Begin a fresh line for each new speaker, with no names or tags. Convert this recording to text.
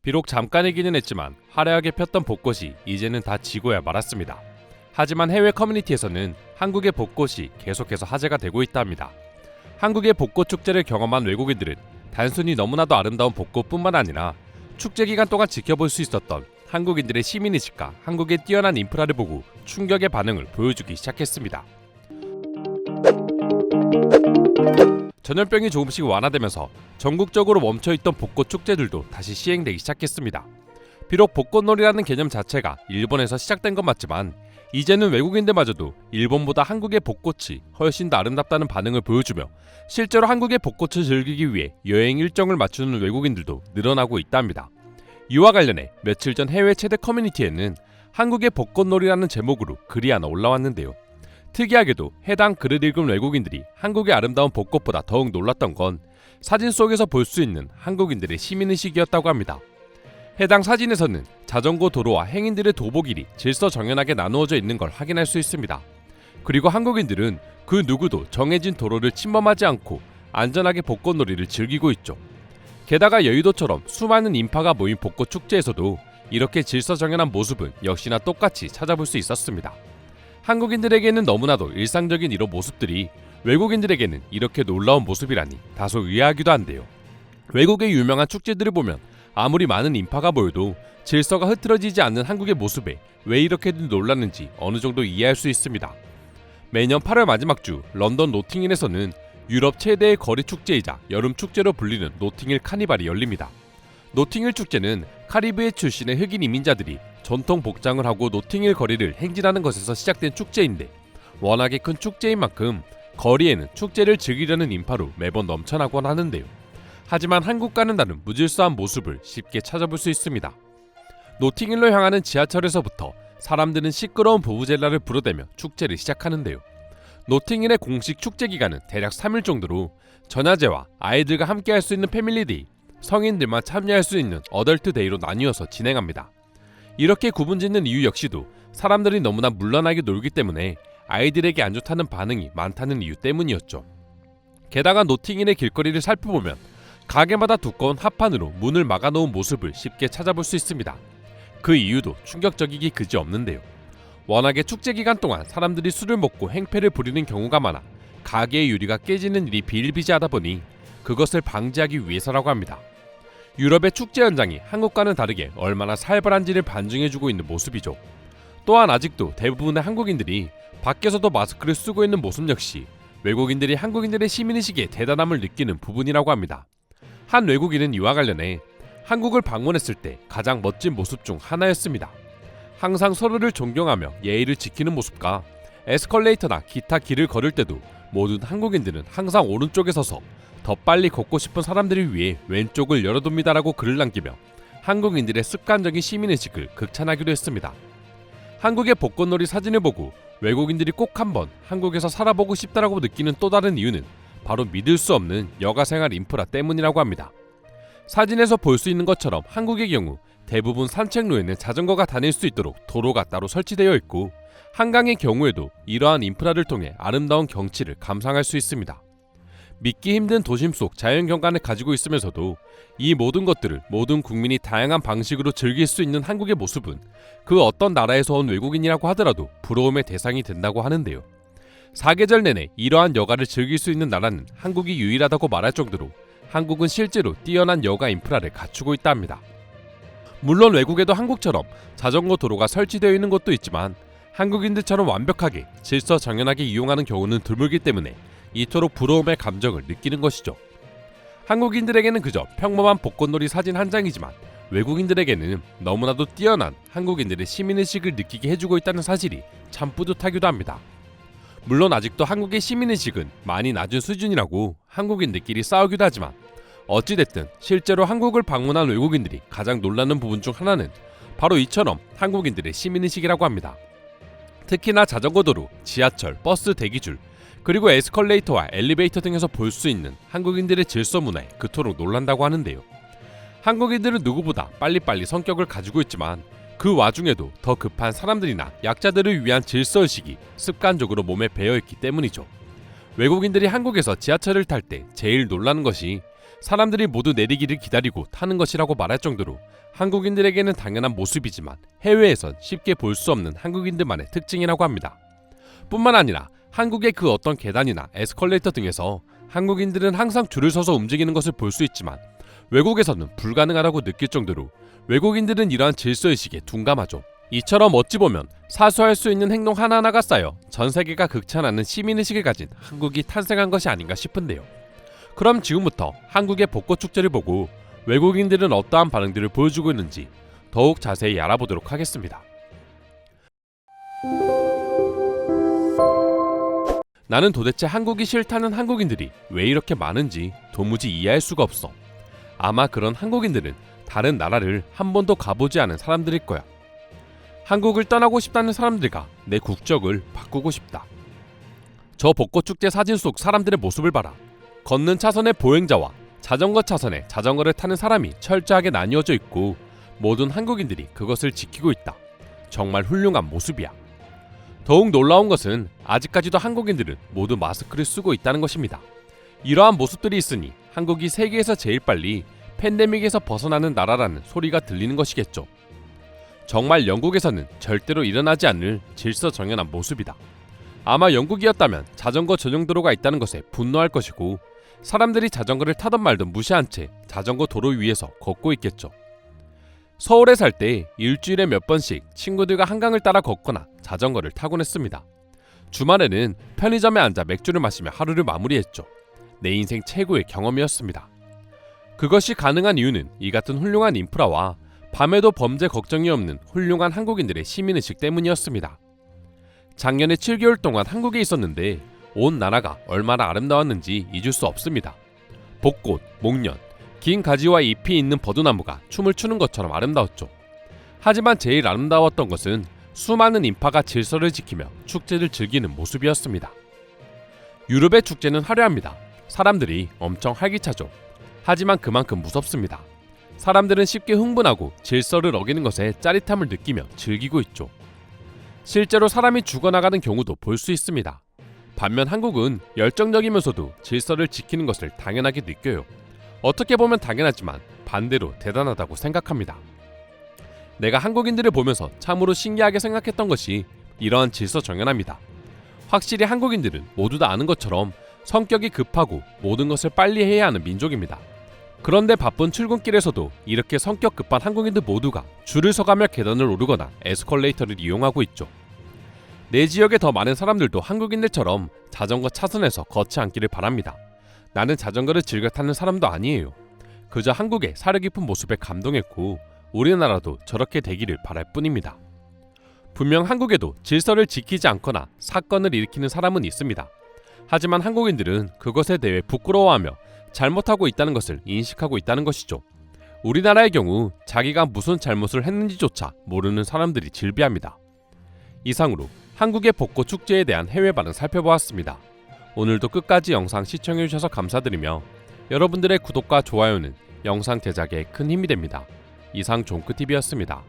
비록 잠깐이기는 했지만 화려하게 폈던 벚꽃이 이제는 다 지고야 말았습니다. 하지만 해외 커뮤니티에서는 한국의 벚꽃이 계속해서 화제가 되고 있다 합니다. 한국의 벚꽃 축제를 경험한 외국인들은 단순히 너무나도 아름다운 벚꽃뿐만 아니라 축제 기간 동안 지켜볼 수 있었던 한국인들의 시민의식과 한국의 뛰어난 인프라를 보고 충격의 반응을 보여주기 시작했습니다. 전염병이 조금씩 완화되면서 전국적으로 멈춰있던 벚꽃 축제들도 다시 시행되기 시작했습니다. 비록 벚꽃놀이라는 개념 자체가 일본에서 시작된 건 맞지만 이제는 외국인들마저도 일본보다 한국의 벚꽃이 훨씬 더 아름답다는 반응을 보여주며 실제로 한국의 벚꽃을 즐기기 위해 여행 일정을 맞추는 외국인들도 늘어나고 있답니다. 이와 관련해 며칠 전 해외 최대 커뮤니티에는 한국의 벚꽃놀이라는 제목으로 글이 하나 올라왔는데요. 특이하게도 해당 글을 읽은 외국인들이 한국의 아름다운 벚꽃보다 더욱 놀랐던 건 사진 속에서 볼 수 있는 한국인들의 시민의식이었다고 합니다. 해당 사진에서는 자전거 도로와 행인들의 도보길이 질서정연하게 나누어져 있는 걸 확인할 수 있습니다. 그리고 한국인들은 그 누구도 정해진 도로를 침범하지 않고 안전하게 벚꽃놀이를 즐기고 있죠. 게다가 여의도처럼 수많은 인파가 모인 벚꽃 축제에서도 이렇게 질서정연한 모습은 역시나 똑같이 찾아볼 수 있었습니다. 한국인들에게는 너무나도 일상적인 이런 모습들이 외국인들에게는 이렇게 놀라운 모습이라니 다소 의아하기도 한데요. 외국의 유명한 축제들을 보면 아무리 많은 인파가 모여도 질서가 흐트러지지 않는 한국의 모습에 왜 이렇게들 놀랐는지 어느 정도 이해할 수 있습니다. 매년 8월 마지막 주 런던 노팅힐에서는 유럽 최대의 거리 축제이자 여름 축제로 불리는 노팅힐 카니발이 열립니다. 노팅힐 축제는 카리브해 출신의 흑인 이민자들이 전통 복장을 하고 노팅힐 거리를 행진하는 것에서 시작된 축제인데 워낙에 큰 축제인 만큼 거리에는 축제를 즐기려는 인파로 매번 넘쳐나곤 하는데요. 하지만 한국과는 다른 무질서한 모습을 쉽게 찾아볼 수 있습니다. 노팅힐로 향하는 지하철에서부터 사람들은 시끄러운 부부젤라를 불어대며 축제를 시작하는데요. 노팅힐의 공식 축제 기간은 대략 3일 정도로 전야제와 아이들과 함께 할 수 있는 패밀리데이, 성인들만 참여할 수 있는 어덜트 데이로 나뉘어서 진행합니다. 이렇게 구분짓는 이유 역시도 사람들이 너무나 물란하게 놀기 때문에 아이들에게 안 좋다는 반응이 많다는 이유 때문이었죠. 게다가 노팅힐의 길거리를 살펴보면 가게마다 두꺼운 합판으로 문을 막아놓은 모습을 쉽게 찾아볼 수 있습니다. 그 이유도 충격적이기 그지없는데요. 워낙에 축제 기간 동안 사람들이 술을 먹고 행패를 부리는 경우가 많아 가게의 유리가 깨지는 일이 비일비재하다 보니 그것을 방지하기 위해서라고 합니다. 유럽의 축제 현장이 한국과는 다르게 얼마나 살벌한지를 반증해주고 있는 모습이죠. 또한 아직도 대부분의 한국인들이 밖에서도 마스크를 쓰고 있는 모습 역시 외국인들이 한국인들의 시민의식의 대단함을 느끼는 부분이라고 합니다. 한 외국인은 이와 관련해 한국을 방문했을 때 가장 멋진 모습 중 하나였습니다. 항상 서로를 존경하며 예의를 지키는 모습과 에스컬레이터나 기타 길을 걸을 때도 모든 한국인들은 항상 오른쪽에 서서 더 빨리 걷고 싶은 사람들을 위해 왼쪽을 열어둡니다라고 글을 남기며 한국인들의 습관적인 시민의식을 극찬하기도 했습니다. 한국의 벚꽃놀이 사진을 보고 외국인들이 꼭 한번 한국에서 살아보고 싶다라고 느끼는 또 다른 이유는 바로 믿을 수 없는 여가생활 인프라 때문이라고 합니다. 사진에서 볼 수 있는 것처럼 한국의 경우 대부분 산책로에는 자전거가 다닐 수 있도록 도로가 따로 설치되어 있고 한강의 경우에도 이러한 인프라를 통해 아름다운 경치를 감상할 수 있습니다. 믿기 힘든 도심 속 자연경관을 가지고 있으면서도 이 모든 것들을 모든 국민이 다양한 방식으로 즐길 수 있는 한국의 모습은 그 어떤 나라에서 온 외국인이라고 하더라도 부러움의 대상이 된다고 하는데요. 사계절 내내 이러한 여가를 즐길 수 있는 나라는 한국이 유일하다고 말할 정도로 한국은 실제로 뛰어난 여가 인프라를 갖추고 있다 합니다. 물론 외국에도 한국처럼 자전거 도로가 설치되어 있는 곳도 있지만 한국인들처럼 완벽하게 질서정연하게 이용하는 경우는 드물기 때문에 이토록 부러움의 감정을 느끼는 것이죠. 한국인들에게는 그저 평범한 벚꽃놀이 사진 한 장이지만 외국인들에게는 너무나도 뛰어난 한국인들의 시민의식을 느끼게 해주고 있다는 사실이 참 뿌듯하기도 합니다. 물론 아직도 한국의 시민의식은 많이 낮은 수준이라고 한국인들끼리 싸우기도 하지만 어찌됐든 실제로 한국을 방문한 외국인들이 가장 놀라는 부분 중 하나는 바로 이처럼 한국인들의 시민의식이라고 합니다. 특히나 자전거 도로, 지하철, 버스 대기줄, 그리고 에스컬레이터와 엘리베이터 등에서 볼 수 있는 한국인들의 질서 문화에 그토록 놀란다고 하는데요. 한국인들은 누구보다 빨리빨리 성격을 가지고 있지만 그 와중에도 더 급한 사람들이나 약자들을 위한 질서의식이 습관적으로 몸에 배어있기 때문이죠. 외국인들이 한국에서 지하철을 탈 때 제일 놀라는 것이 사람들이 모두 내리기를 기다리고 타는 것이라고 말할 정도로 한국인들에게는 당연한 모습이지만 해외에선 쉽게 볼 수 없는 한국인들만의 특징이라고 합니다. 뿐만 아니라 한국의 그 어떤 계단이나 에스컬레이터 등에서 한국인들은 항상 줄을 서서 움직이는 것을 볼 수 있지만 외국에서는 불가능하다고 느낄 정도로 외국인들은 이러한 질서의식에 둔감하죠. 이처럼 어찌 보면 사소할 수 있는 행동 하나하나가 쌓여 전 세계가 극찬하는 시민의식을 가진 한국이 탄생한 것이 아닌가 싶은데요. 그럼 지금부터 한국의 벚꽃 축제를 보고 외국인들은 어떠한 반응들을 보여주고 있는지 더욱 자세히 알아보도록 하겠습니다. 나는 도대체 한국이 싫다는 한국인들이 왜 이렇게 많은지 도무지 이해할 수가 없어. 아마 그런 한국인들은 다른 나라를 한 번도 가보지 않은 사람들일 거야. 한국을 떠나고 싶다는 사람들과 내 국적을 바꾸고 싶다. 저 벚꽃축제 사진 속 사람들의 모습을 봐라. 걷는 차선의 보행자와 자전거 차선에 자전거를 타는 사람이 철저하게 나뉘어져 있고 모든 한국인들이 그것을 지키고 있다. 정말 훌륭한 모습이야. 더욱 놀라운 것은 아직까지도 한국인들은 모두 마스크를 쓰고 있다는 것입니다. 이러한 모습들이 있으니 한국이 세계에서 제일 빨리 팬데믹에서 벗어나는 나라라는 소리가 들리는 것이겠죠. 정말 영국에서는 절대로 일어나지 않을 질서정연한 모습이다. 아마 영국이었다면 자전거 전용 도로가 있다는 것에 분노할 것이고 사람들이 자전거를 타던 말던 무시한 채 자전거 도로 위에서 걷고 있겠죠. 서울에 살 때 일주일에 몇 번씩 친구들과 한강을 따라 걷거나 자전거를 타곤 했습니다. 주말에는 편의점에 앉아 맥주를 마시며 하루를 마무리했죠. 내 인생 최고의 경험이었습니다. 그것이 가능한 이유는 이 같은 훌륭한 인프라와 밤에도 범죄 걱정이 없는 훌륭한 한국인들의 시민의식 때문이었습니다. 작년에 7개월 동안 한국에 있었는데 온 나라가 얼마나 아름다웠는지 잊을 수 없습니다. 벚꽃, 목련, 긴 가지와 잎이 있는 버드나무가 춤을 추는 것처럼 아름다웠죠. 하지만 제일 아름다웠던 것은 수많은 인파가 질서를 지키며 축제를 즐기는 모습이었습니다. 유럽의 축제는 화려합니다. 사람들이 엄청 활기차죠. 하지만 그만큼 무섭습니다. 사람들은 쉽게 흥분하고 질서를 어기는 것에 짜릿함을 느끼며 즐기고 있죠. 실제로 사람이 죽어나가는 경우도 볼 수 있습니다. 반면 한국은 열정적이면서도 질서를 지키는 것을 당연하게 느껴요. 어떻게 보면 당연하지만 반대로 대단하다고 생각합니다. 내가 한국인들을 보면서 참으로 신기하게 생각했던 것이 이러한 질서정연합니다. 확실히 한국인들은 모두 다 아는 것처럼 성격이 급하고 모든 것을 빨리 해야 하는 민족입니다. 그런데 바쁜 출근길에서도 이렇게 성격 급한 한국인들 모두가 줄을 서가며 계단을 오르거나 에스컬레이터를 이용하고 있죠. 내 지역에 더 많은 사람들도 한국인들처럼 자전거 차선에서 걷지 않기를 바랍니다. 나는 자전거를 즐겨 타는 사람도 아니에요. 그저 한국의 사려 깊은 모습에 감동했고 우리나라도 저렇게 되기를 바랄 뿐입니다. 분명 한국에도 질서를 지키지 않거나 사건을 일으키는 사람은 있습니다. 하지만 한국인들은 그것에 대해 부끄러워하며 잘못하고 있다는 것을 인식하고 있다는 것이죠. 우리나라의 경우 자기가 무슨 잘못을 했는지조차 모르는 사람들이 질비합니다. 이상으로 한국의 벚꽃 축제에 대한 해외 반응 살펴보았습니다. 오늘도 끝까지 영상 시청해주셔서 감사드리며 여러분들의 구독과 좋아요는 영상 제작에 큰 힘이 됩니다. 이상 종크TV였습니다.